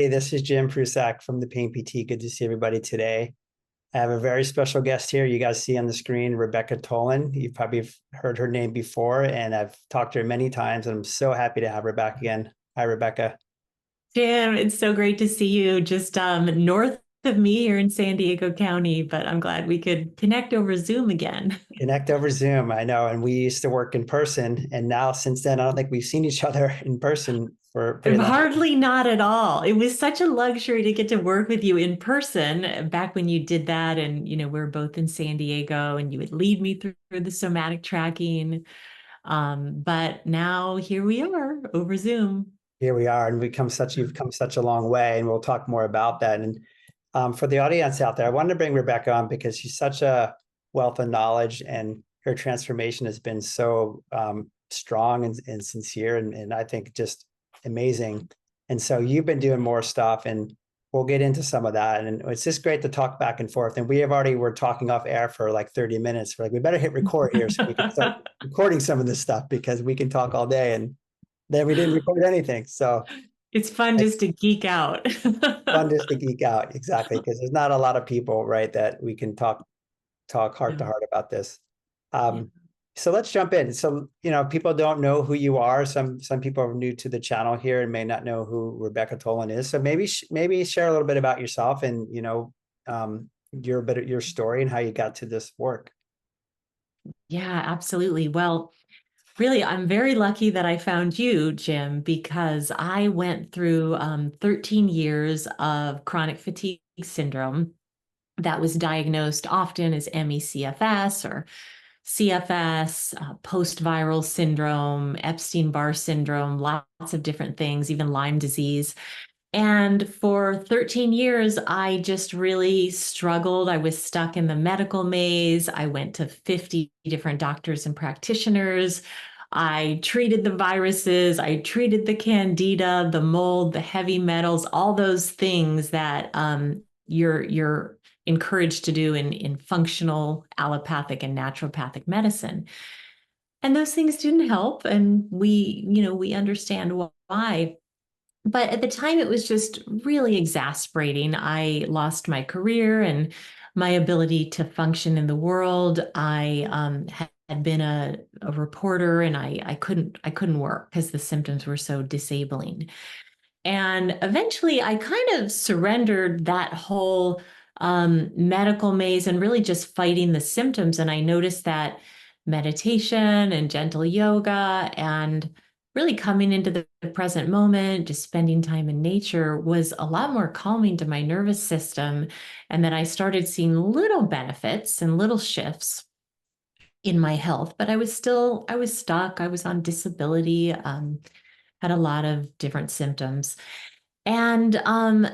Hey, this is Jim Prusak from the Pain PT. Good to see everybody today. I have a very special guest here. You guys see on the screen Rebecca Tolin. You've probably heard her name before, and I've talked to her many times, and I'm so happy to have her back again. Hi, Rebecca. Jim, it's so great to see you just north of me here in San Diego County, but I'm glad we could connect over Zoom again. Connect over Zoom. I know, and we used to work in person, and now since then, I don't think we've seen each other in person for a pretty long time. Hardly not at all. It was such a luxury to get to work with you in person back when you did that. And, we were both in San Diego and you would lead me through the somatic tracking. But now here we are over Zoom. Here we are, and you've come such a long way, and we'll talk more about that. And for the audience out there, I wanted to bring Rebecca on because she's such a wealth of knowledge, and her transformation has been so strong and sincere, and I think just amazing. And so you've been doing more stuff, and we'll get into some of that. And it's just great to talk back and forth. And we're talking off air for like 30 minutes. We're like, we better hit record here so we can start recording some of this stuff because we can talk all day. And then we didn't record anything. So It's fun it's just to geek out. fun just to geek out. Exactly. Because there's not a lot of people, right, that we can talk heart to Yeah. heart about this. Yeah. Um, so let's jump in. So, people don't know who you are. Some people are new to the channel here and may not know who Rebecca Tolan is. So maybe share a little bit about yourself and, your story and how you got to this work. Yeah, absolutely. Well, really, I'm very lucky that I found you, Jim, because I went through 13 years of chronic fatigue syndrome that was diagnosed often as ME/CFS or CFS, post-viral syndrome, Epstein-Barr syndrome, lots of different things, even Lyme disease. And for 13 years, I just really struggled. I was stuck in the medical maze. I went to 50 different doctors and practitioners. I treated the viruses, I treated the candida, the mold, the heavy metals, all those things that you're encouraged to do in functional allopathic and naturopathic medicine. And those things didn't help. And we understand why. But at the time, it was just really exasperating. I lost my career and my ability to function in the world. I had been a reporter, and I couldn't work because the symptoms were so disabling. And eventually, I kind of surrendered that whole medical maze and really just fighting the symptoms. And I noticed that meditation and gentle yoga and really coming into the present moment, just spending time in nature was a lot more calming to my nervous system. And then I started seeing little benefits and little shifts in my health, but I was stuck. I was on disability, had a lot of different symptoms. And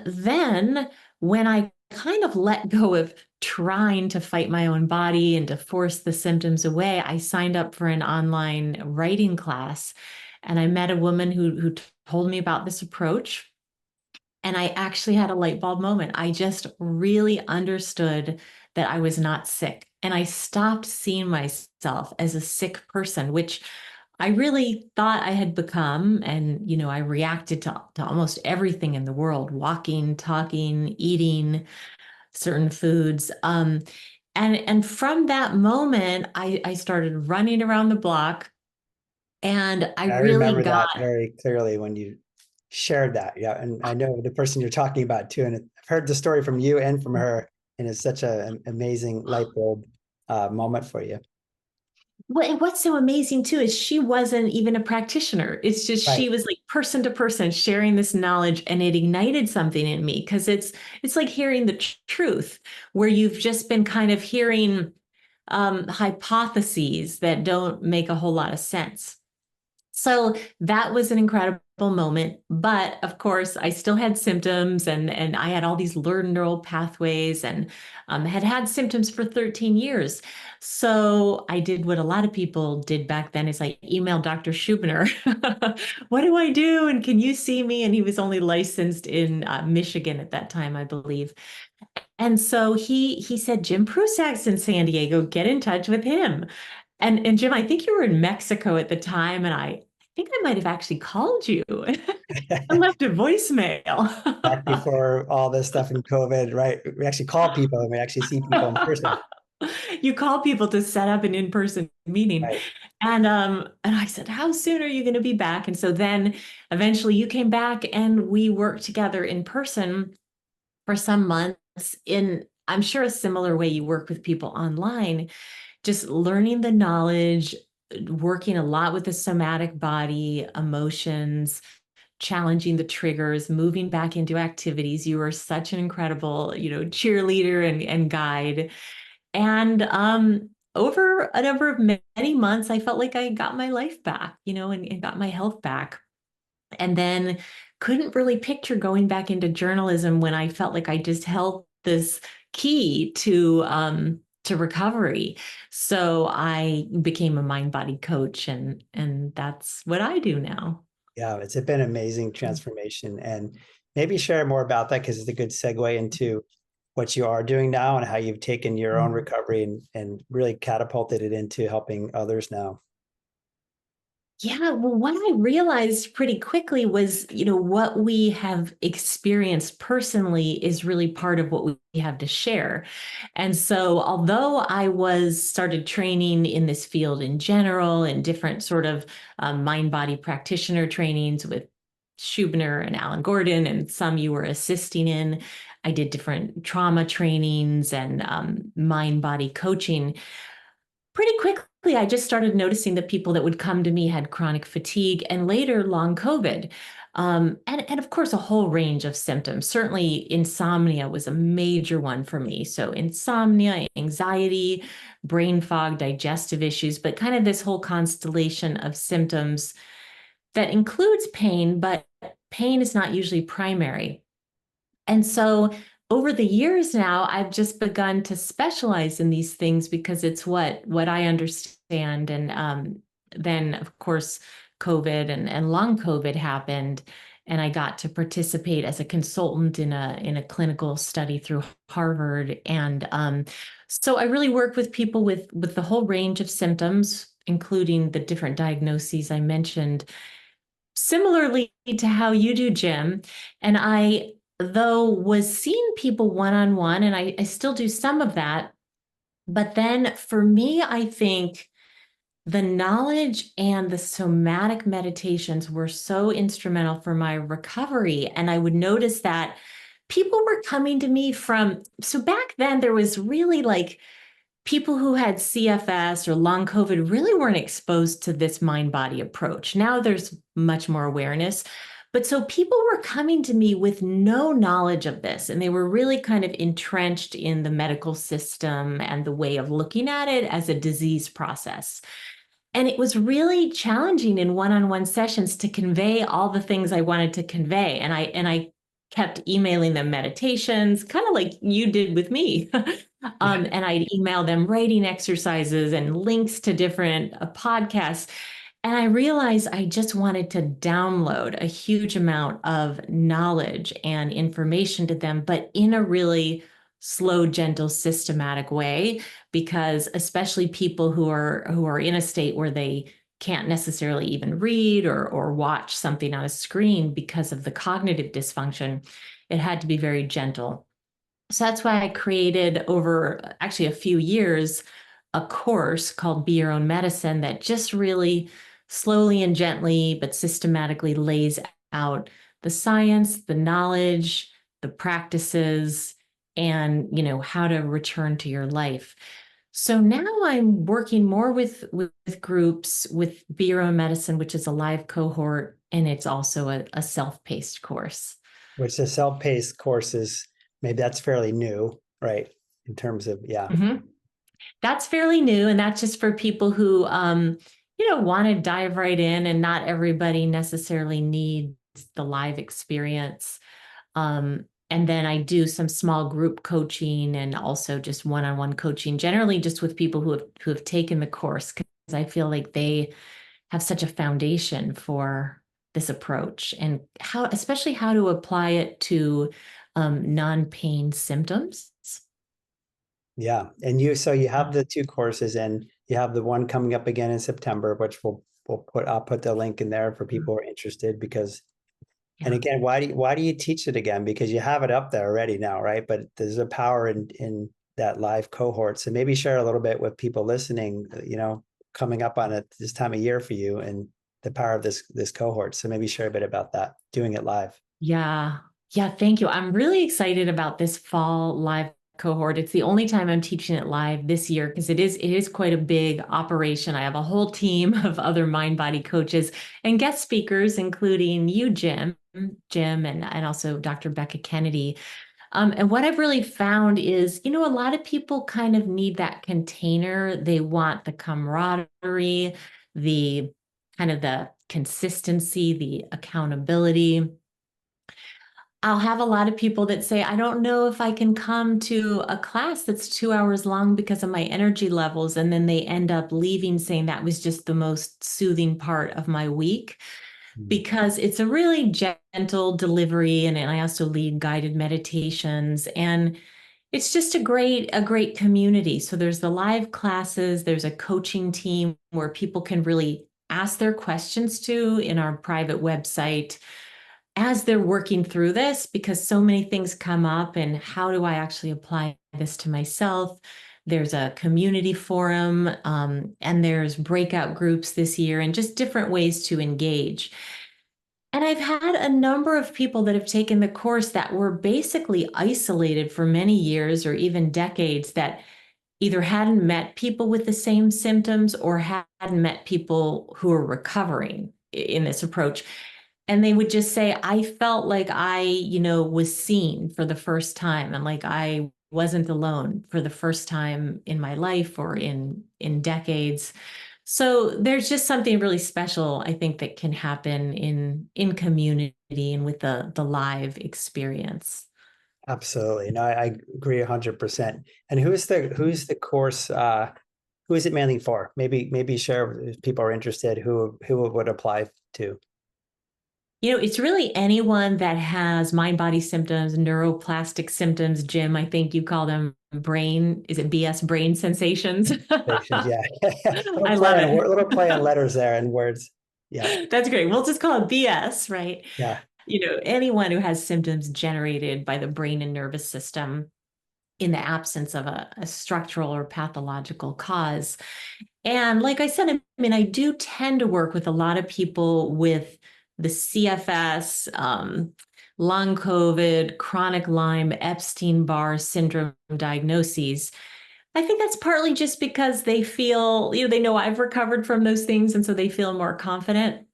then when I kind of let go of trying to fight my own body and to force the symptoms away, I signed up for an online writing class. And I met a woman who told me about this approach. And I actually had a light bulb moment. I just really understood that I was not sick. And I stopped seeing myself as a sick person, which I really thought I had become. And, I reacted to almost everything in the world, walking, talking, eating certain foods. And from that moment, I started running around the block, and I I really remember got. that very clearly when you shared that. Yeah. And I know the person you're talking about too. And I've heard the story from you and from her. And it's such an amazing light bulb moment for you. What's so amazing too is she wasn't even a practitioner. It's just Right. she was like person to person sharing this knowledge, and it ignited something in me because it's like hearing the truth where you've just been kind of hearing hypotheses that don't make a whole lot of sense. So that was an incredible moment. But of course, I still had symptoms, and I had all these learned neural pathways, and had symptoms for 13 years. So I did what a lot of people did back then is I emailed Dr. Schubiner, what do I do? And can you see me? And he was only licensed in Michigan at that time, I believe. And so he said, Jim Prusak's in San Diego, get in touch with him. And Jim, I think you were in Mexico at the time, and I think I might have actually called you. I left a voicemail. Back before all this stuff in COVID, right? We actually call people and we actually see people in person. You call people to set up an in-person meeting. Right. And I said, "How soon are you going to be back?" And so then eventually you came back and we worked together in person for some months in, I'm sure, a similar way you work with people online, just learning the knowledge, working a lot with the somatic body, emotions, challenging the triggers, moving back into activities. You were such an incredible, cheerleader and guide. And over a number of many months, I felt like I got my life back, and got my health back. And then couldn't really picture going back into journalism when I felt like I just held this key to recovery. So I became a mind body coach, and that's what I do now. Yeah, it's been an amazing transformation. And maybe share more about that because it's a good segue into what you are doing now and how you've taken your own Mhm. recovery and really catapulted it into helping others now. Yeah, well, what I realized pretty quickly was, what we have experienced personally is really part of what we have to share. And so, although I was started training in this field in general and different sort of mind body practitioner trainings with Schubiner and Alan Gordon, and some you were assisting in, I did different trauma trainings and mind body coaching. Pretty quickly, I just started noticing that people that would come to me had chronic fatigue and later long COVID. And of course, a whole range of symptoms. Certainly, insomnia was a major one for me. So, insomnia, anxiety, brain fog, digestive issues, but kind of this whole constellation of symptoms that includes pain, but pain is not usually primary. And so over the years now, I've just begun to specialize in these things because it's what I understand. And then, of course, COVID and long COVID happened, and I got to participate as a consultant in a clinical study through Harvard. And so I really work with people with the whole range of symptoms, including the different diagnoses I mentioned, similarly to how you do, Jim. And I, though, was seeing people one on one, and I still do some of that. But then for me, I think the knowledge and the somatic meditations were so instrumental for my recovery. And I would notice that people were coming to me from, so back then there was really like people who had CFS or long COVID really weren't exposed to this mind body approach. Now there's much more awareness. But so people were coming to me with no knowledge of this, and they were really kind of entrenched in the medical system and the way of looking at it as a disease process. And it was really challenging in one-on-one sessions to convey all the things I wanted to convey. And I kept emailing them meditations, kind of like you did with me. Yeah. And I'd email them writing exercises and links to different podcasts. And I realized I just wanted to download a huge amount of knowledge and information to them, but in a really slow, gentle, systematic way, because especially people who are in a state where they can't necessarily even read or watch something on a screen because of the cognitive dysfunction, it had to be very gentle. So that's why I created, over actually a few years, a course called Be Your Own Medicine that just really slowly and gently but systematically lays out the science, the knowledge, the practices, and how to return to your life. So now I'm working more with groups with Be Your Own Medicine, which is a live cohort, and it's also a self-paced course. Which the self-paced courses, maybe that's fairly new, right? In terms of, yeah. Mhm. That's fairly new, and that's just for people who want to dive right in, and not everybody necessarily needs the live experience. And then I do some small group coaching and also just one-on-one coaching, generally just with people who have taken the course, because I feel like they have such a foundation for this approach, and especially how to apply it to non-pain symptoms. Yeah. And so you have the two courses and you have the one coming up again in September, which I'll put the link in there for people who are interested because And Yeah. again, why do you teach it again? Because you have it up there already now, right? But there's a power in that live cohort. So maybe share a little bit with people listening, coming up on it this time of year for you and the power of this cohort. So maybe share a bit about that, doing it live. Yeah. Yeah. Thank you. I'm really excited about this fall live cohort. It's the only time I'm teaching it live this year because it is quite a big operation. I have a whole team of other mind body coaches and guest speakers, including you, Jim, and also Dr. Becca Kennedy. And what I've really found is, a lot of people kind of need that container. They want the camaraderie, the kind of the consistency, the accountability. I'll have a lot of people that say, I don't know if I can come to a class that's 2 hours long because of my energy levels. And then they end up leaving saying that was just the most soothing part of my week Mm. because it's a really gentle delivery. And I also lead guided meditations. And it's just a great community. So there's the live classes, there's a coaching team where people can really ask their questions to in our private website as they're working through this because so many things come up and how do I actually apply this to myself? There's a community forum and there's breakout groups this year and just different ways to engage. And I've had a number of people that have taken the course that were basically isolated for many years or even decades that either hadn't met people with the same symptoms or hadn't met people who are recovering in this approach. And they would just say, I felt like I was seen for the first time and like I wasn't alone for the first time in my life or in decades. So there's just something really special, I think, that can happen in community and with the live experience. Absolutely. No, I agree 100%. And who's the course who is it mainly for? Maybe share if people are interested who it would apply to. It's really anyone that has mind body symptoms, neuroplastic symptoms. Jim, I think you call them is it BS brain sensations? Stations, yeah. I love it. Little play on letters there and words. Yeah. That's great. We'll just call it BS, right? Yeah. Anyone who has symptoms generated by the brain and nervous system in the absence of a structural or pathological cause. And like I said, I mean, I do tend to work with a lot of people with the CFS, long COVID, chronic Lyme, Epstein-Barr syndrome diagnoses. I think that's partly just because they feel, they know I've recovered from those things, and so they feel more confident.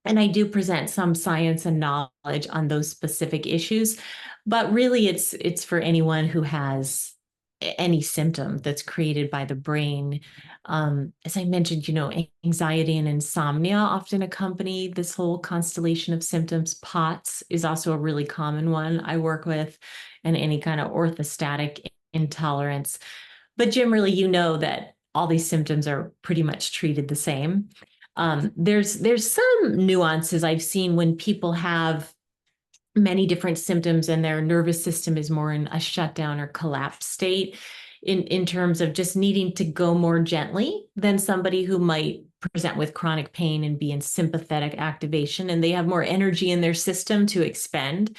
And I do present some science and knowledge on those specific issues, but really it's for anyone who has any symptom that's created by the brain. As I mentioned, anxiety and insomnia often accompany this whole constellation of symptoms. POTS is also a really common one I work with, and any kind of orthostatic intolerance. But Jim, really, that all these symptoms are pretty much treated the same. There's some nuances I've seen when people have many different symptoms and their nervous system is more in a shutdown or collapse state in terms of just needing to go more gently than somebody who might present with chronic pain and be in sympathetic activation and they have more energy in their system to expend.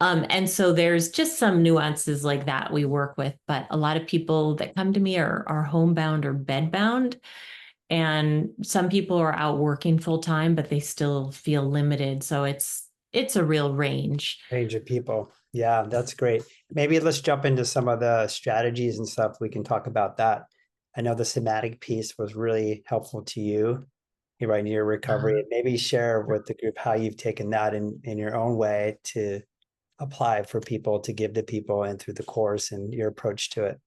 And so there's just some nuances like that we work with, but a lot of people that come to me are homebound or bedbound. And some people are out working full time, but they still feel limited. So it's a real range. Range of people. Yeah, that's great. Maybe let's jump into some of the strategies and stuff. We can talk about that. I know the somatic piece was really helpful to you right in your recovery. Maybe share with the group how you've taken that in your own way to apply for people, to give to people and through the course and your approach to it.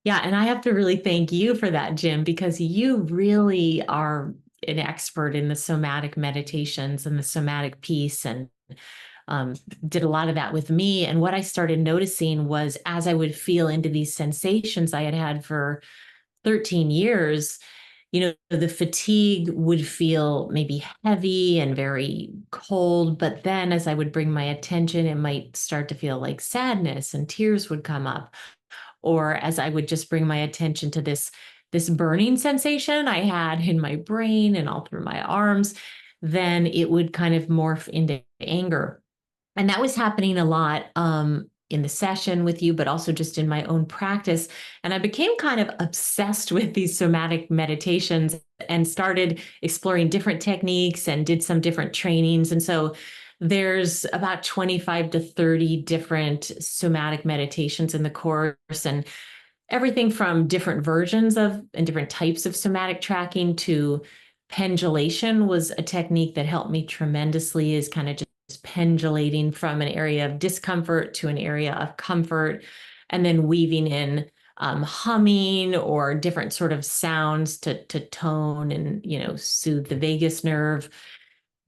Yeah, and I have to really thank you for that, Jim, because you really are an expert in the somatic meditations and the somatic piece and um, did a lot of that with me. And what I started noticing was as I would feel into these sensations I had had for 13 years, the fatigue would feel maybe heavy and very cold. But then as I would bring my attention, it might start to feel like sadness and tears would come up. Or as I would just bring my attention to this burning sensation I had in my brain and all through my arms, then it would kind of morph into anger. And that was happening a lot in the session with you, but also just in my own practice. And I became kind of obsessed with these somatic meditations and started exploring different techniques and did some different trainings. And so there's about 25 to 30 different somatic meditations in the course, and everything from different versions of and different types of somatic tracking to pendulation was a technique that helped me tremendously, is kind of just pendulating from an area of discomfort to an area of comfort, and then weaving in humming or different sort of sounds to tone and, soothe the vagus nerve.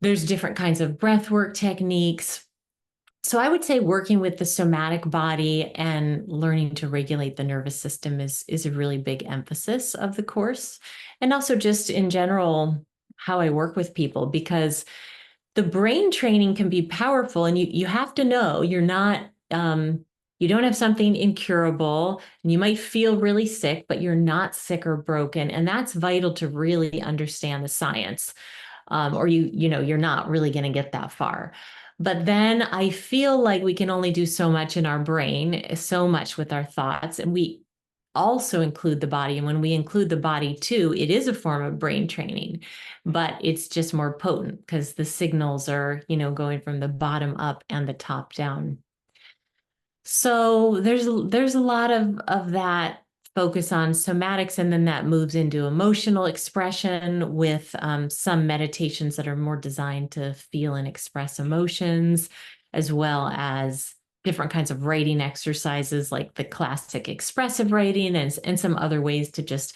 There's different kinds of breath work techniques. So I would say working with the somatic body and learning to regulate the nervous system is a really big emphasis of the course. And also just in general, how I work with people, because the brain training can be powerful, and you have to know you're not you don't have something incurable, and you might feel really sick, but you're not sick or broken. And that's vital to really understand the science. Or you're not really going to get that far. But then I feel like we can only do so much in our brain, so much with our thoughts, and we also include the body. And when we include the body too, it is a form of brain training, but it's just more potent because the signals are, going from the bottom up and the top down. So there's a lot of that focus on somatics, and then that moves into emotional expression with some meditations that are more designed to feel and express emotions, as well as different kinds of writing exercises like the classic expressive writing, and some other ways to just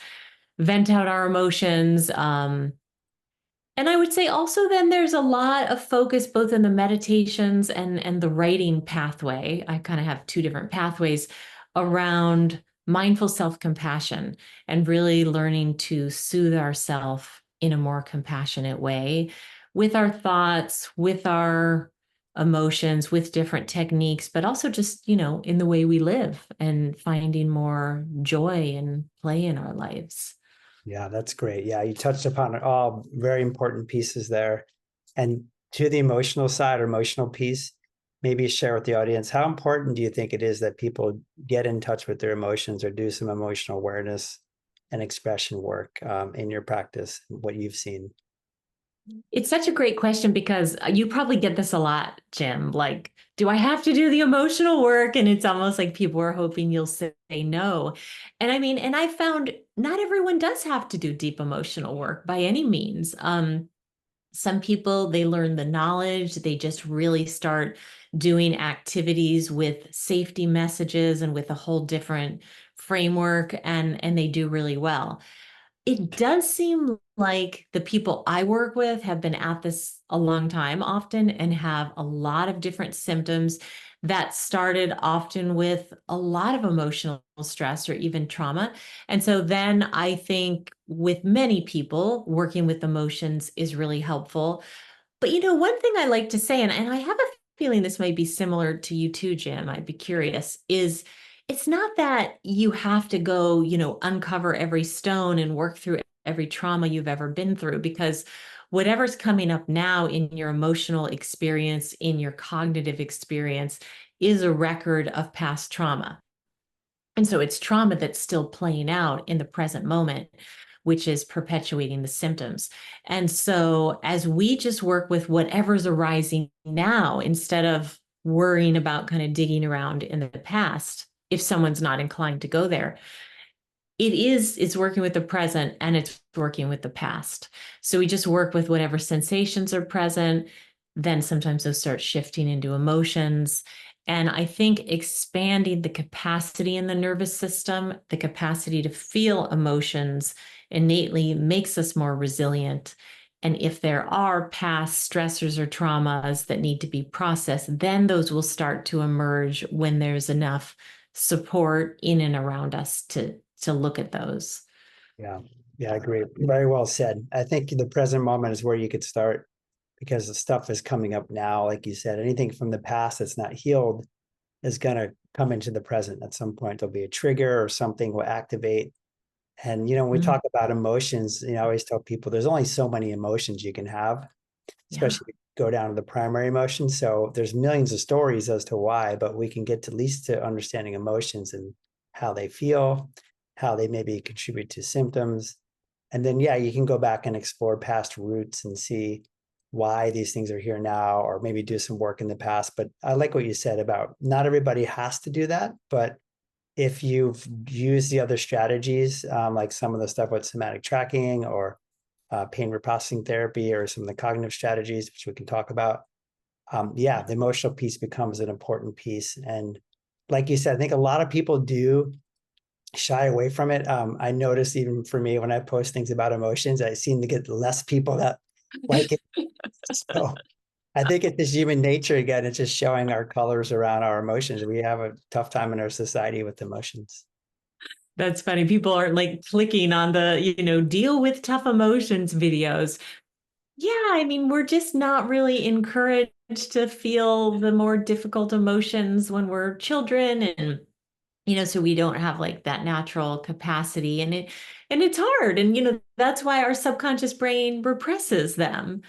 vent out our emotions. And I would say also then there's a lot of focus both in the meditations and the writing pathway. I kind of have two different pathways around mindful self-compassion and really learning to soothe ourselves in a more compassionate way with our thoughts, with our emotions, with different techniques, but also just, in the way we live and finding more joy and play in our lives. Yeah, that's great. Yeah, you touched upon all very important pieces there. And to the emotional side or emotional piece, maybe share with the audience, how important do you think it is that people get in touch with their emotions or do some emotional awareness and expression work in your practice, what you've seen? It's such a great question because you probably get this a lot, Jim. Like, do I have to do the emotional work? And it's almost like people are hoping you'll say no. And I mean, and I found not everyone does have to do deep emotional work by any means. Some people, they learn the knowledge, they just really start doing activities with safety messages and with a whole different framework, and they do really well. It does seem like the people I work with have been at this a long time often and have a lot of different symptoms that started often with a lot of emotional stress or even trauma. And so then I think with many people, working with emotions is really helpful. But one thing I like to say, and I have a feeling this might be similar to you too, Jim, I'd be curious, is it's not that you have to go, uncover every stone and work through every trauma you've ever been through, because whatever's coming up now in your emotional experience, in your cognitive experience, is a record of past trauma. And so it's trauma that's still playing out in the present moment, which is perpetuating the symptoms. And so as we just work with whatever's arising now, instead of worrying about kind of digging around in the past, if someone's not inclined to go there, it's working with the present and it's working with the past. So we just work with whatever sensations are present. Then sometimes those start shifting into emotions. And I think expanding the capacity in the nervous system, the capacity to feel emotions innately makes us more resilient. And if there are past stressors or traumas that need to be processed, then those will start to emerge when there's enough support in and around us to look at those. Yeah, yeah, I agree. Very well said. I think the present moment is where you could start because the stuff is coming up now. Like you said, anything from the past that's not healed is going to come into the present. At some point, there'll be a trigger or something will activate. And, when we talk about emotions, I always tell people there's only so many emotions you can have. Yeah. especially if you go down to the primary emotion. So there's millions of stories as to why, but we can get to at least to understanding emotions and how they feel, how they maybe contribute to symptoms. And then, yeah, you can go back and explore past roots and see why these things are here now, or maybe do some work in the past. But I like what you said about not everybody has to do that, but if you've used the other strategies, like some of the stuff with somatic tracking or pain reprocessing therapy or some of the cognitive strategies, which we can talk about, yeah, the emotional piece becomes an important piece. And like you said, I think a lot of people do shy away from it. I notice even for me, when I post things about emotions, I seem to get less people that like it. So I think it's just human nature again. It's just showing our colors around our emotions. We have a tough time in our society with emotions. That's funny. People are like clicking on the, deal with tough emotions videos. Yeah, I mean, we're just not really encouraged to feel the more difficult emotions when we're children, and so we don't have like that natural capacity, and it's hard, and that's why our subconscious brain represses them.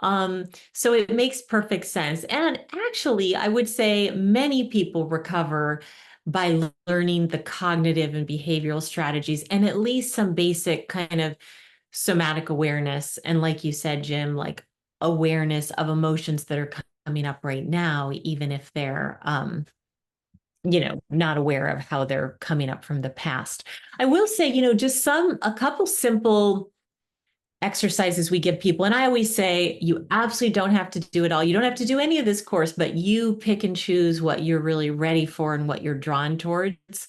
So it makes perfect sense. And actually, I would say many people recover by learning the cognitive and behavioral strategies and at least some basic kind of somatic awareness. And like you said, Jim, like awareness of emotions that are coming up right now, even if they're, not aware of how they're coming up from the past. I will say, just a couple simple exercises we give people. And I always say, you absolutely don't have to do it all. You don't have to do any of this course, but you pick and choose what you're really ready for and what you're drawn towards.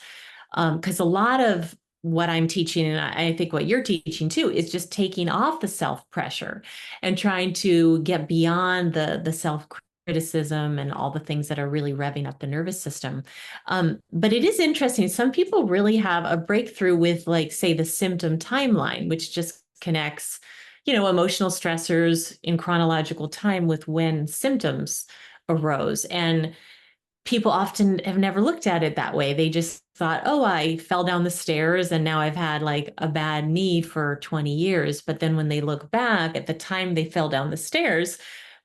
Because a lot of what I'm teaching, and I think what you're teaching too, is just taking off the self pressure and trying to get beyond the self criticism and all the things that are really revving up the nervous system. But it is interesting. Some people really have a breakthrough with, like, say, the symptom timeline, which just connects, emotional stressors in chronological time with when symptoms arose. And people often have never looked at it that way. They just thought, oh, I fell down the stairs and now I've had like a bad knee for 20 years. But then when they look back at the time they fell down the stairs,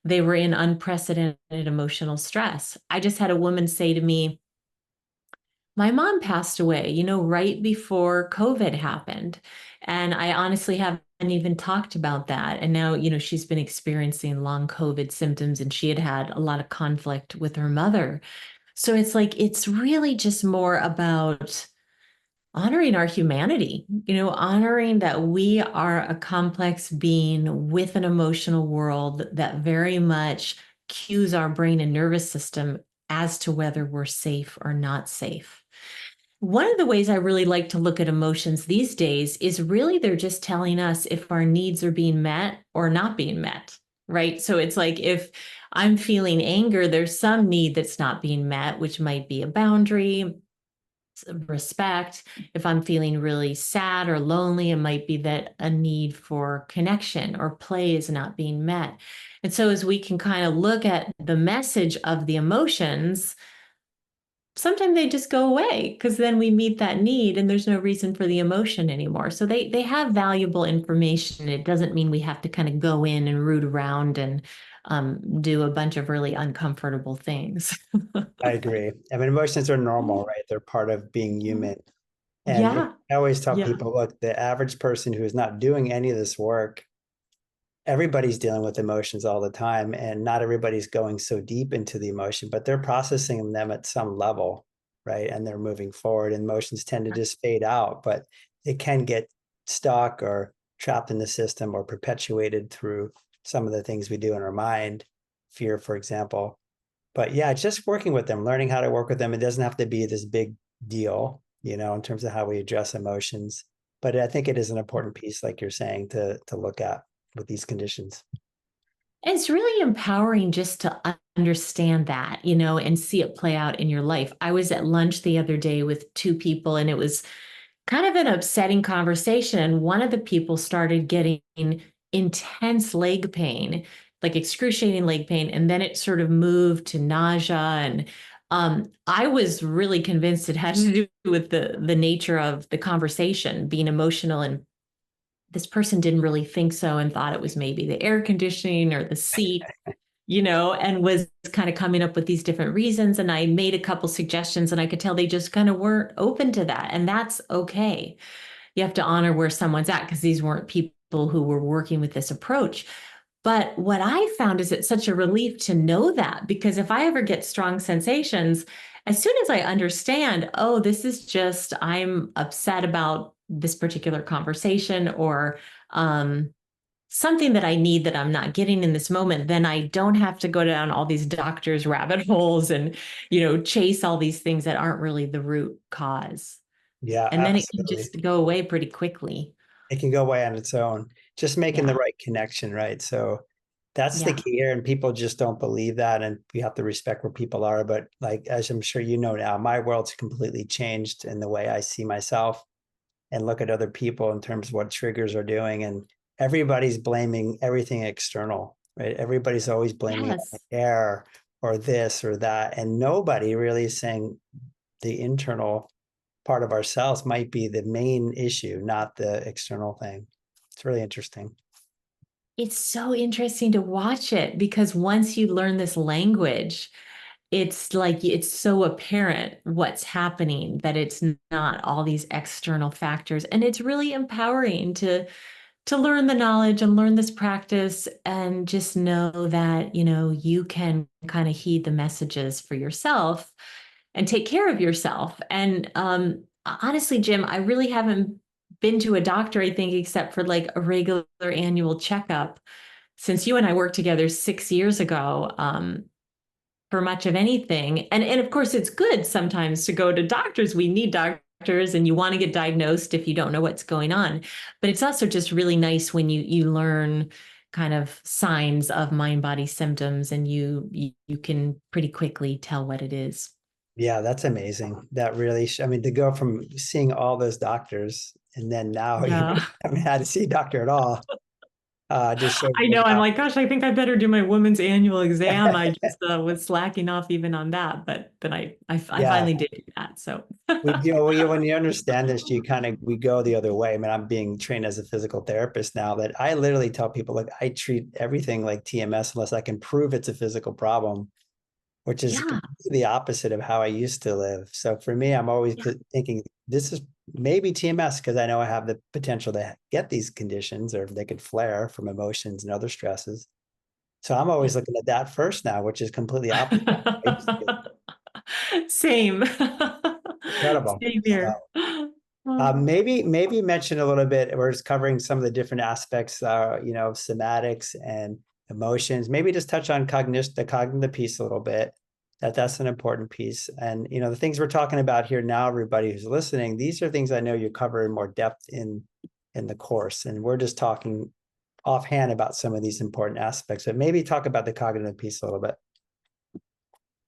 they were in unprecedented emotional stress. I just had a woman say to me, my mom passed away, right before COVID happened. And I honestly haven't even talked about that. And now, she's been experiencing long COVID symptoms, and she had had a lot of conflict with her mother. So it's like, it's really just more about honoring our humanity, honoring that we are a complex being with an emotional world that very much cues our brain and nervous system as to whether we're safe or not safe. One of the ways I really like to look at emotions these days is really they're just telling us if our needs are being met or not being met, right? So it's like if I'm feeling anger, there's some need that's not being met, which might be a boundary, respect. If I'm feeling really sad or lonely, it might be that a need for connection or play is not being met. And so as we can kind of look at the message of the emotions, sometimes they just go away because then we meet that need and there's no reason for the emotion anymore. So they have valuable information. It doesn't mean we have to kind of go in and root around and do a bunch of really uncomfortable things. I agree. I mean, emotions are normal, right? They're part of being human. And Yeah. I always tell Yeah. people, look, the average person who is not doing any of this work, everybody's dealing with emotions all the time, and not everybody's going so deep into the emotion, but they're processing them at some level, right? And they're moving forward, and emotions tend to just fade out, but it can get stuck or trapped in the system or perpetuated through some of the things we do in our mind, fear, for example. But yeah, just working with them, learning how to work with them. It doesn't have to be this big deal, in terms of how we address emotions. But I think it is an important piece, like you're saying, to look at with these conditions. It's really empowering just to understand that, and see it play out in your life. I was at lunch the other day with two people, and it was kind of an upsetting conversation. And one of the people started getting intense leg pain, like excruciating leg pain. And then it sort of moved to nausea. And I was really convinced it had to do with the nature of the conversation, being emotional and this person didn't really think so and thought it was maybe the air conditioning or the seat, and was kind of coming up with these different reasons. And I made a couple suggestions, and I could tell they just kind of weren't open to that. And that's okay. You have to honor where someone's at, because these weren't people who were working with this approach. But what I found is it's such a relief to know that, because if I ever get strong sensations, as soon as I understand, oh, this is just, I'm upset about this particular conversation, or something that I need that I'm not getting in this moment, then I don't have to go down all these doctor's rabbit holes and, chase all these things that aren't really the root cause. Yeah, And then it can absolutely. just go away pretty quickly. It can go away on its own, just making the Yeah. right connection, right? So that's the Yeah. key here. And people just don't believe that. And we have to respect where people are. But like, as I'm sure you know now, my world's completely changed in the way I see myself and look at other people in terms of what triggers are doing. And everybody's blaming everything external, right? Everybody's always blaming it on Yes. the air or this or that. And nobody really is saying the internal part of ourselves might be the main issue, not the external thing. It's really interesting. It's so interesting to watch it, because once you learn this language, it's like it's so apparent what's happening, that it's not all these external factors. And it's really empowering to learn the knowledge and learn this practice, and just know that, you can kind of heed the messages for yourself and take care of yourself. And honestly, Jim, I really haven't been to a doctor, I think, except for like a regular annual checkup since you and I worked together 6 years ago. For much of anything. And of course, it's good sometimes to go to doctors. We need doctors, and you want to get diagnosed if you don't know what's going on. But it's also just really nice when you learn kind of signs of mind body symptoms, and you can pretty quickly tell what it is. Yeah, that's amazing. That really, I mean, to go from seeing all those doctors and then now you Yeah. haven't had to see a doctor at all, just shows I you know. I'm how, like, gosh, I think I better do my woman's annual exam. I just was slacking off even on that, but I yeah, finally did do that. So when you understand this, we go the other way. I mean, I'm being trained as a physical therapist now that I literally tell people, like, I treat everything like TMS unless I can prove it's a physical problem, which is yeah, the opposite of how I used to live. So for me, I'm always yeah. thinking this is maybe TMS because I know I have the potential to get these conditions, or they could flare from emotions and other stresses. So I'm always looking at that first now, which is completely opposite. I used to. Same. Incredible. Same So, here. Um, maybe mention a little bit. We're just covering some of the different aspects, somatics and emotions. Maybe just touch on cognition, the cognitive piece a little bit. That's an important piece. And the things we're talking about here now, everybody who's listening, these are things I know you cover in more depth in the course. And we're just talking offhand about some of these important aspects. But maybe talk about the cognitive piece a little bit.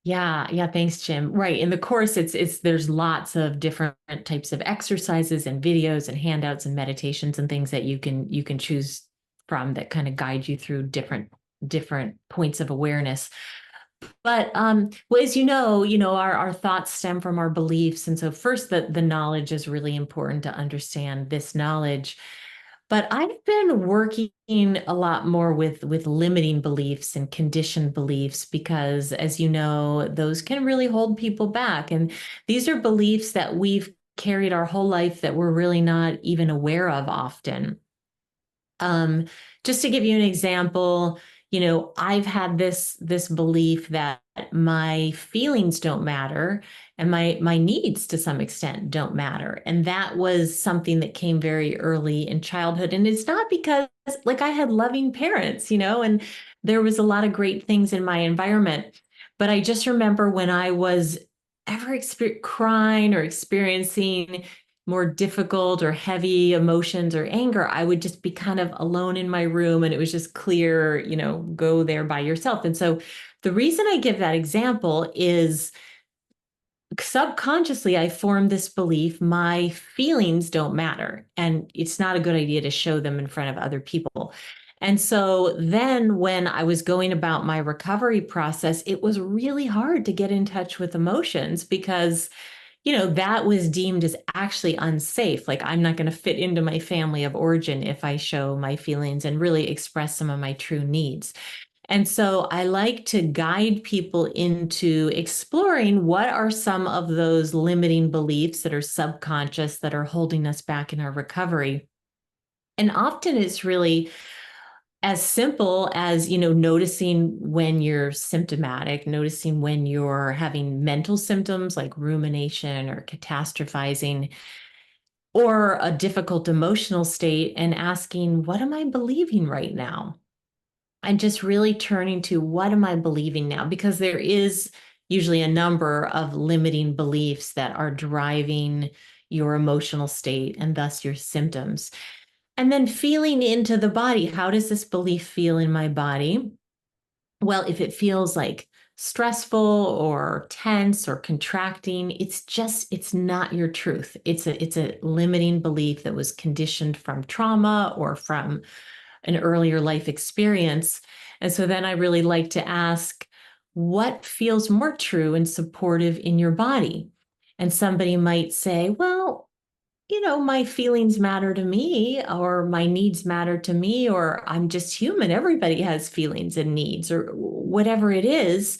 Yeah, yeah, thanks, Jim. Right. In the course, it's there's lots of different types of exercises and videos and handouts and meditations and things that you can choose from, that kind of guide you through different points of awareness. But well, as our thoughts stem from our beliefs. And so first, the knowledge is really important to understand this knowledge. But I've been working a lot more with limiting beliefs and conditioned beliefs, because, as you know, those can really hold people back. And these are beliefs that we've carried our whole life that we're really not even aware of often. Um, just to give you an example, I've had this belief that my feelings don't matter, and my needs to some extent don't matter. And that was something that came very early in childhood. And it's not because, like, I had loving parents, and there was a lot of great things in my environment. But I just remember when I was ever crying or experiencing more difficult or heavy emotions or anger, I would just be kind of alone in my room, and it was just clear, go there by yourself. And so the reason I give that example is subconsciously I formed this belief: my feelings don't matter, and it's not a good idea to show them in front of other people. And so then when I was going about my recovery process, it was really hard to get in touch with emotions, because that was deemed as actually unsafe. Like, I'm not going to fit into my family of origin if I show my feelings and really express some of my true needs. And so I like to guide people into exploring what are some of those limiting beliefs that are subconscious that are holding us back in our recovery. And often it's really as simple as, noticing when you're symptomatic, noticing when you're having mental symptoms like rumination or catastrophizing, or a difficult emotional state, and asking, what am I believing right now? And just really turning to, what am I believing now? Because there is usually a number of limiting beliefs that are driving your emotional state and thus your symptoms. And then feeling into the body. How does this belief feel in my body? Well, if it feels like stressful or tense or contracting, it's not your truth. It's a limiting belief that was conditioned from trauma or from an earlier life experience. And so then I really like to ask, what feels more true and supportive in your body? And somebody might say, well, my feelings matter to me, or my needs matter to me, or I'm just human. Everybody has feelings and needs, or whatever it is.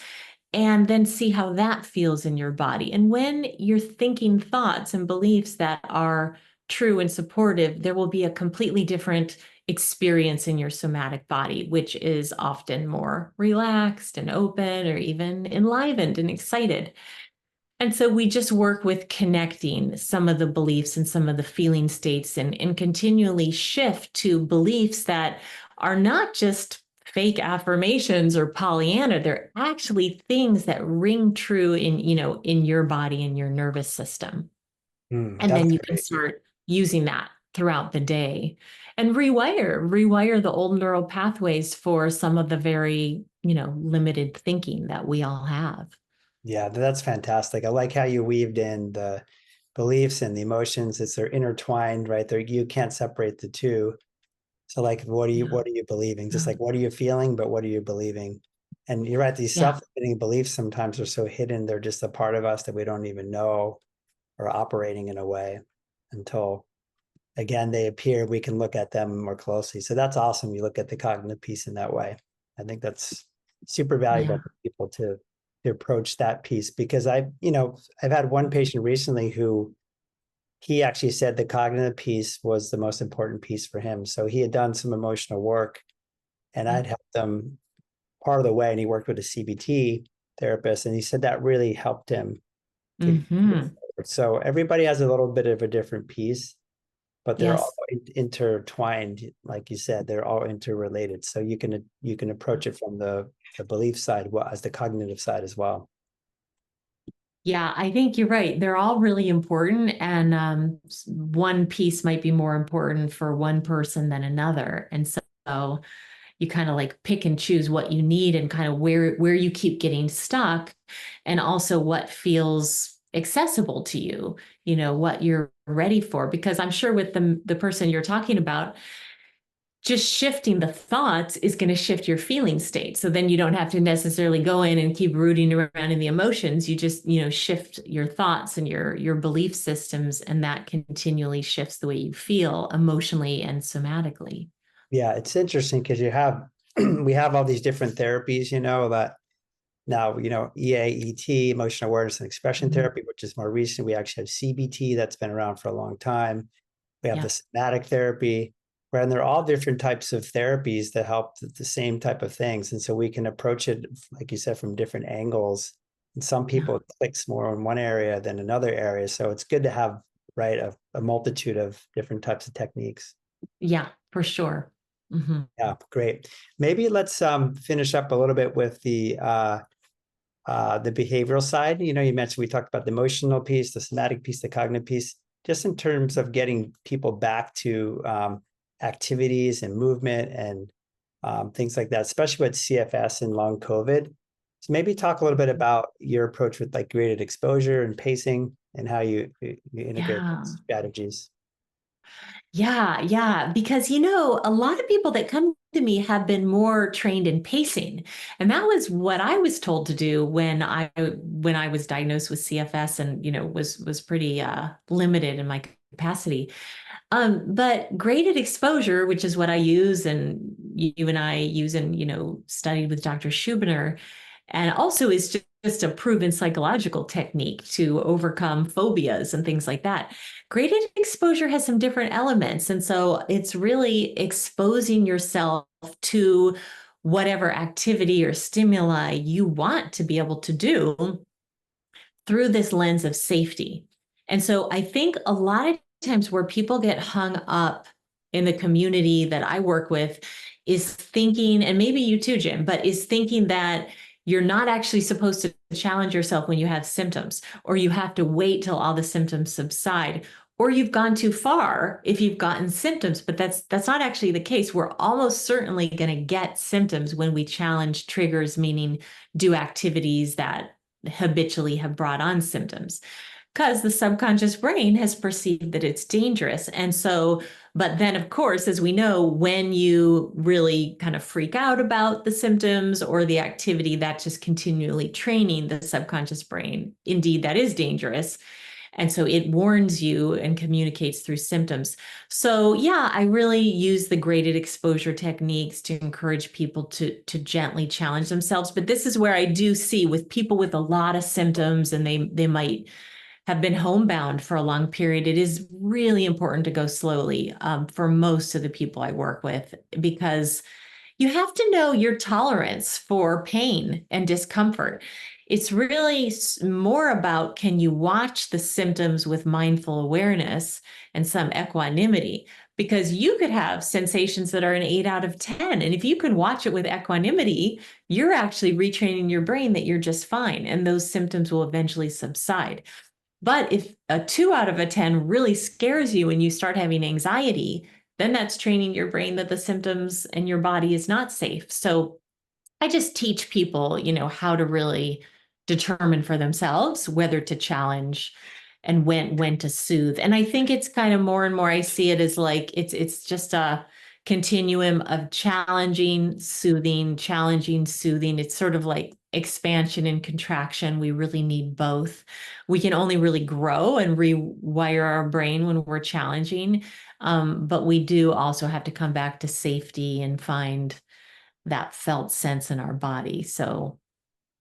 And then see how that feels in your body. And when you're thinking thoughts and beliefs that are true and supportive, there will be a completely different experience in your somatic body, which is often more relaxed and open, or even enlivened and excited. And so we just work with connecting some of the beliefs and some of the feeling states, and continually shift to beliefs that are not just fake affirmations or Pollyanna. They're actually things that ring true in your body and your nervous system. And That's then you can great. start using that throughout the day and rewire the old neural pathways for some of the very, limited thinking that we all have. Yeah, that's fantastic. I like how you weaved in the beliefs and the emotions. They're intertwined, right? You can't separate the two. So like, Yeah. what are you believing? Just like, what are you feeling, but what are you believing? And you're right, these Yeah. self-limiting beliefs sometimes are so hidden. They're just a part of us that we don't even know are operating in a way until, again, they appear, we can look at them more closely. So that's awesome. You look at the cognitive piece in that way. I think that's super valuable Yeah. for people to approach that piece, because I've had one patient recently who he actually said the cognitive piece was the most important piece for him. So he had done some emotional work and I'd helped him part of the way, and he worked with a CBT therapist, and he said that really helped him to move Hmm. forward. So everybody has a little bit of a different piece, but they're all Yes. intertwined. Like you said, they're all interrelated. So you can approach it from the belief side, well, as the cognitive side as well. Yeah, I think you're right. They're all really important, and one piece might be more important for one person than another. And so you kind of like pick and choose what you need, and kind of where you keep getting stuck, and also what feels accessible to you, what you're ready for. Because I'm sure with the person you're talking about, just shifting the thoughts is going to shift your feeling state. So then you don't have to necessarily go in and keep rooting around in the emotions. You just, shift your thoughts and your belief systems, and that continually shifts the way you feel emotionally and somatically. Yeah, it's interesting because we have all these different therapies, that now, EAET, emotional awareness and expression Mhm. therapy, which is more recent. We actually have CBT that's been around for a long time. We have the Yeah. somatic therapy, where and they're all different types of therapies that help the same type of things. And so we can approach it, like you said, from different angles. And some Yeah. people it clicks more in one area than another area. So it's good to have, right, a multitude of different types of techniques. Yeah, for sure. Hmm. Yeah, great. Maybe let's finish up a little bit with the behavioral side. You mentioned, we talked about the emotional piece, the somatic piece, the cognitive piece, just in terms of getting people back to activities and movement and things like that, especially with CFS and long COVID. So maybe talk a little bit about your approach with like graded exposure and pacing and how you integrate Yeah. those strategies. Yeah, yeah, because you know, a lot of people that come to me have been more trained in pacing. And that was what I was told to do when I was diagnosed with CFS and, you know, was pretty limited in my capacity. But graded exposure, which is what I use and you and I use and, you know, studied with Dr. Schubiner, and also is just a proven psychological technique to overcome phobias and things like that. Graded exposure has some different elements. And so it's really exposing yourself to whatever activity or stimuli you want to be able to do through this lens of safety. And so I think a lot of times where people get hung up in the community that I work with is thinking, and maybe you too, Jim, but is thinking that you're not actually supposed to challenge yourself when you have symptoms, or you have to wait till all the symptoms subside, or you've gone too far if you've gotten symptoms. But that's not actually the case. We're almost certainly going to get symptoms when we challenge triggers, meaning do activities that habitually have brought on symptoms because the subconscious brain has perceived that it's dangerous. And so, but then, of course, as we know, when you really kind of freak out about the symptoms or the activity, that's just continually training the subconscious brain. Indeed, that is dangerous. And so it warns you and communicates through symptoms. So yeah, I really use the graded exposure techniques to encourage people to gently challenge themselves. But this is where I do see with people with a lot of symptoms and they might have been homebound for a long period, it is really important to go slowly for most of the people I work with, because you have to know your tolerance for pain and discomfort. It's really more about, can you watch the symptoms with mindful awareness and some equanimity? Because you could have sensations that are an 8 out of 10. And if you can watch it with equanimity, you're actually retraining your brain that you're just fine. And those symptoms will eventually subside. But if a 2 out of a 10 really scares you and you start having anxiety, then that's training your brain that the symptoms and your body is not safe. So I just teach people, you know, how to really determine for themselves whether to challenge and when to soothe. And I think it's kind of more and more I see it as like it's just a continuum of challenging, soothing. It's sort of like expansion and contraction. We really need both. We can only really grow and rewire our brain when we're challenging. But we do also have to come back to safety and find that felt sense in our body. So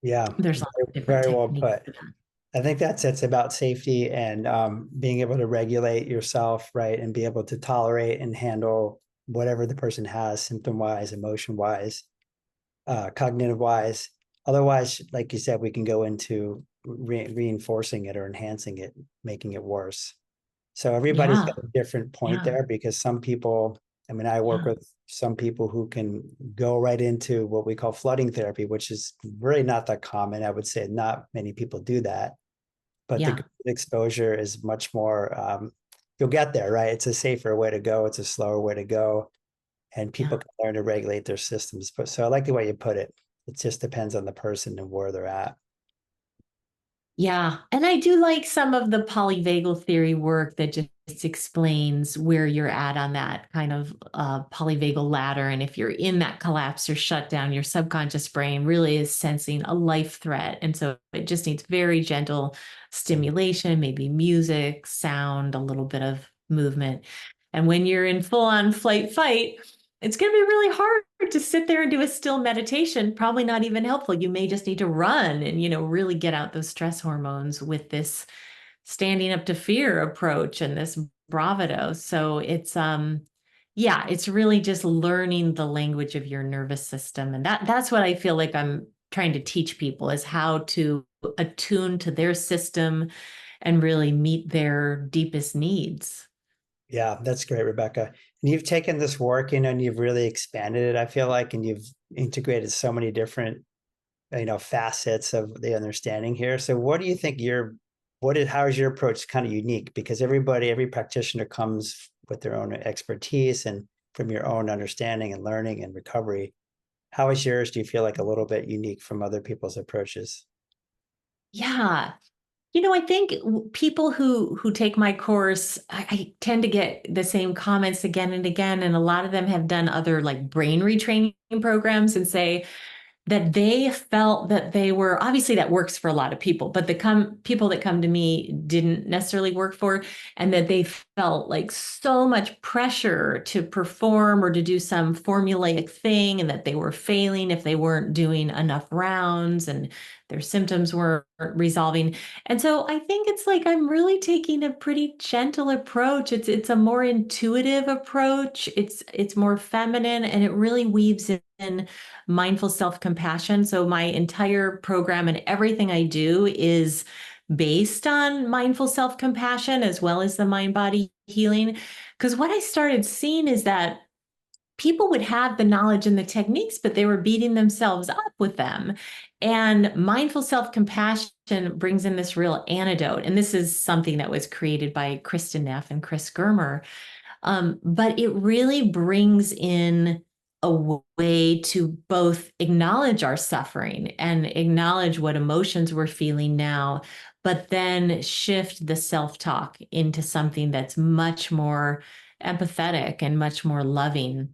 Yeah, there's lots of different very well techniques put. for that. I think it's about safety and being able to regulate yourself, right? And be able to tolerate and handle whatever the person has, symptom wise, emotion wise, cognitive wise. Otherwise, like you said, we can go into reinforcing it or enhancing it, making it worse. So everybody's Yeah, got a different point yeah, there because some people, I mean, I work yeah, with some people who can go right into what we call flooding therapy, which is really not that common. I would say not many people do that, but the yeah, good exposure is much more, you'll get there, right? It's a safer way to go. It's a slower way to go. And people yeah. can learn to regulate their systems. But so I like the way you put it. It just depends on the person and where they're at. Yeah, and I do like some of the polyvagal theory work that just explains where you're at on that kind of polyvagal ladder. And if you're in that collapse or shutdown, your subconscious brain really is sensing a life threat. And so it just needs very gentle stimulation, maybe music, sound, a little bit of movement. And when you're in full on flight fight, it's going to be really hard to sit there and do a still meditation. Probably not even helpful. You may just need to run and, you know, really get out those stress hormones with this standing up to fear approach and this bravado. So yeah, it's really just learning the language of your nervous system. And that's what I feel like I'm trying to teach people, is how to attune to their system and really meet their deepest needs. Yeah, that's great, Rebecca. And you've taken this work, and you've really expanded it, I feel like, and you've integrated so many different, facets of the understanding here. So what do you think how is your approach kind of unique? Because every practitioner comes with their own expertise and from your own understanding and learning and recovery. How is yours? Do you feel like a little bit unique from other people's approaches? Yeah. I think people who take my course, I tend to get the same comments again and again, and a lot of them have done other like brain retraining programs and say that they felt that they were, obviously that works for a lot of people, but the people that come to me didn't necessarily work for, and that they felt like so much pressure to perform or to do some formulaic thing, and that they were failing if they weren't doing enough rounds and their symptoms weren't resolving. And so I think it's like I'm really taking a pretty gentle approach. It's a more intuitive approach. It's more feminine, and it really weaves in mindful self-compassion. So my entire program and everything I do is based on mindful self-compassion as well as the mind-body healing. Because what I started seeing is that people would have the knowledge and the techniques, but they were beating themselves up with them. And mindful self-compassion brings in this real antidote. And this is something that was created by Kristen Neff and Chris Germer. But it really brings in a way to both acknowledge our suffering and acknowledge what emotions we're feeling now, but then shift the self-talk into something that's much more empathetic and much more loving,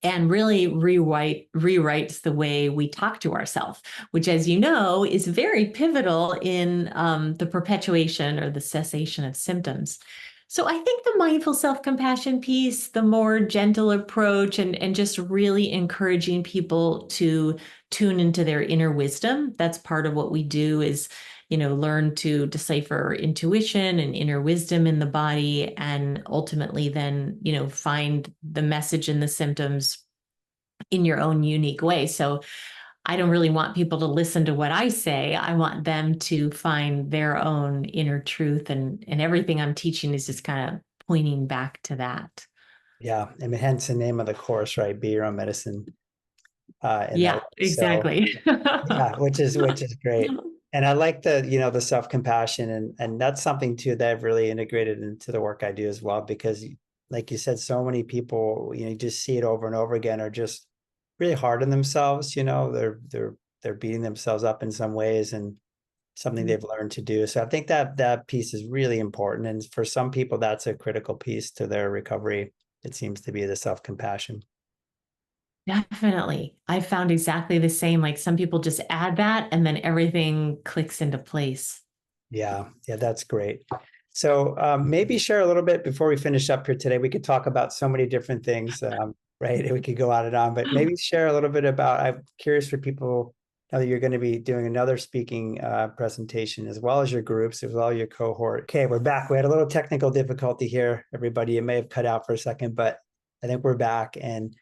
and really rewrites the way we talk to ourselves, which, as you know, is very pivotal in the perpetuation or the cessation of symptoms. So I think the mindful self-compassion piece, the more gentle approach, and just really encouraging people to tune into their inner wisdom. That's part of what we do is, learn to decipher intuition and inner wisdom in the body, and ultimately then, find the message in the symptoms in your own unique way. So I don't really want people to listen to what I say. I want them to find their own inner truth, and everything I'm teaching is just kind of pointing back to that. Yeah, I mean, hence the name of the course, right? Be your own medicine. In that Yeah, way. So exactly. yeah, which is great. And I like the self-compassion, and that's something too that I've really integrated into the work I do as well, because like you said, so many people, you just see it over and over again, are just really hard on themselves, they're beating themselves up in some ways, and something they've learned to do. So I think that piece is really important. And for some people, that's a critical piece to their recovery. It seems to be the self-compassion. Definitely. I found exactly the same. Like some people just add that and then everything clicks into place. Yeah, that's great. So maybe share a little bit before we finish up here today. We could talk about so many different things, right? We could go on and on, but maybe share a little bit about, I'm curious for people, now that you're going to be doing another speaking presentation, as well as your groups, as well as your cohort. Okay, we're back. We had a little technical difficulty here, everybody. It may have cut out for a second, but I think we're back. And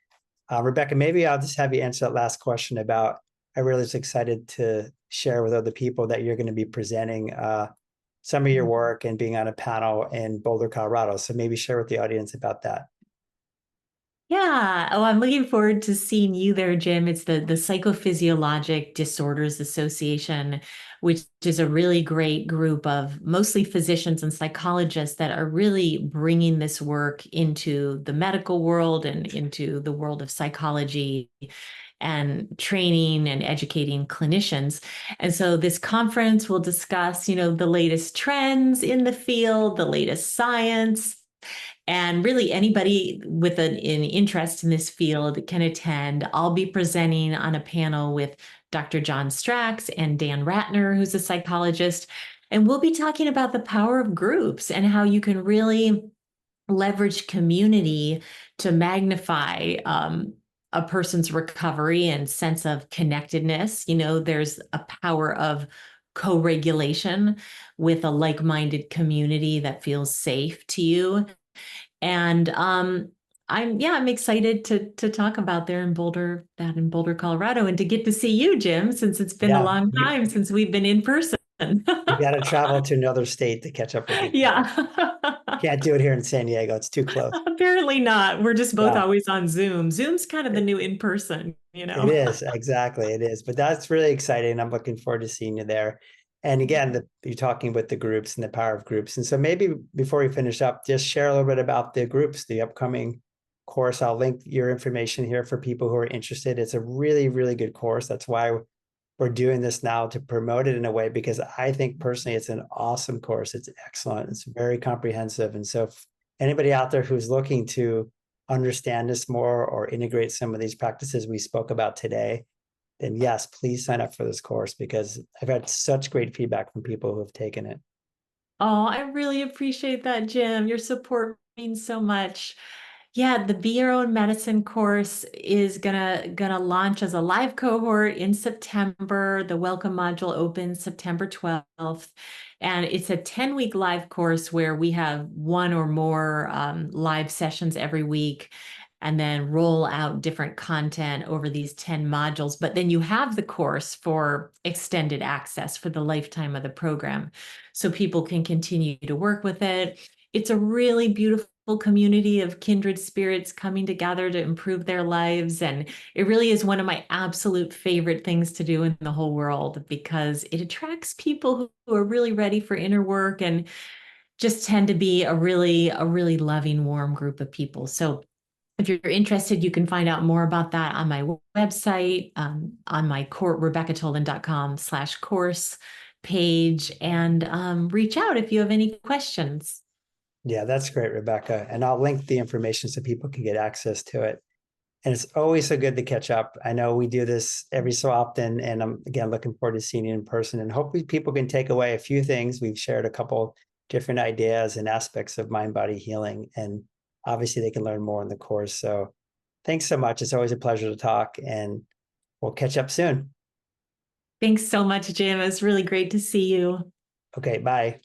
Rebecca, maybe I'll just have you answer that last question about, I really was excited to share with other people that you're going to be presenting some of your work and being on a panel in Boulder, Colorado. So maybe share with the audience about that. Yeah. Oh, I'm looking forward to seeing you there, Jim. It's the Psychophysiologic Disorders Association, which is a really great group of mostly physicians and psychologists that are really bringing this work into the medical world and into the world of psychology, and training and educating clinicians. And so this conference will discuss, the latest trends in the field, the latest science, and really anybody with an interest in this field can attend. I'll be presenting on a panel with Dr. John Strax and Dan Ratner, who's a psychologist. And we'll be talking about the power of groups and how you can really leverage community to magnify a person's recovery and sense of connectedness. There's a power of co-regulation with a like-minded community that feels safe to you. And I'm excited to talk about there in Boulder, Colorado, and to get to see you, Jim, since it's been a Yeah, long time since we've been in person. you got to travel to another state to catch up with each other. Yeah. Can't do it here in San Diego. It's too close. Apparently not. We're just both Yeah. always on Zoom. Zoom's kind of the new in person, It is, exactly. It is. But that's really exciting. I'm looking forward to seeing you there. And again, you're talking with the groups and the power of groups. And so maybe before we finish up, just share a little bit about the groups, the upcoming course. I'll link your information here for people who are interested. It's a really, really good course. That's why we're doing this now to promote it in a way, because I think personally it's an awesome course. It's excellent. It's very comprehensive. And so if anybody out there who's looking to understand this more or integrate some of these practices we spoke about today, then yes, please sign up for this course, because I've had such great feedback from people who have taken it. Oh, I really appreciate that, Jim. Your support means so much. Yeah, the Be Your Own Medicine course is gonna launch as a live cohort in September. The welcome module opens September 12th. And it's a 10-week live course where we have one or more live sessions every week, and then roll out different content over these 10 modules. But then you have the course for extended access for the lifetime of the program, so people can continue to work with it. It's a really beautiful community of kindred spirits coming together to improve their lives. And it really is one of my absolute favorite things to do in the whole world, because it attracts people who are really ready for inner work and just tend to be a really loving, warm group of people. So if you're interested, you can find out more about that on my website, on my rebeccatolin.com/course page, and reach out if you have any questions. Yeah, that's great, Rebecca. And I'll link the information so people can get access to it. And it's always so good to catch up. I know we do this every so often, and I'm again looking forward to seeing you in person. And hopefully people can take away a few things. We've shared a couple different ideas and aspects of mind body healing, and obviously they can learn more in the course. So thanks so much. It's always a pleasure to talk, and we'll catch up soon. Thanks so much, Jim. It was really great to see you. Okay, bye.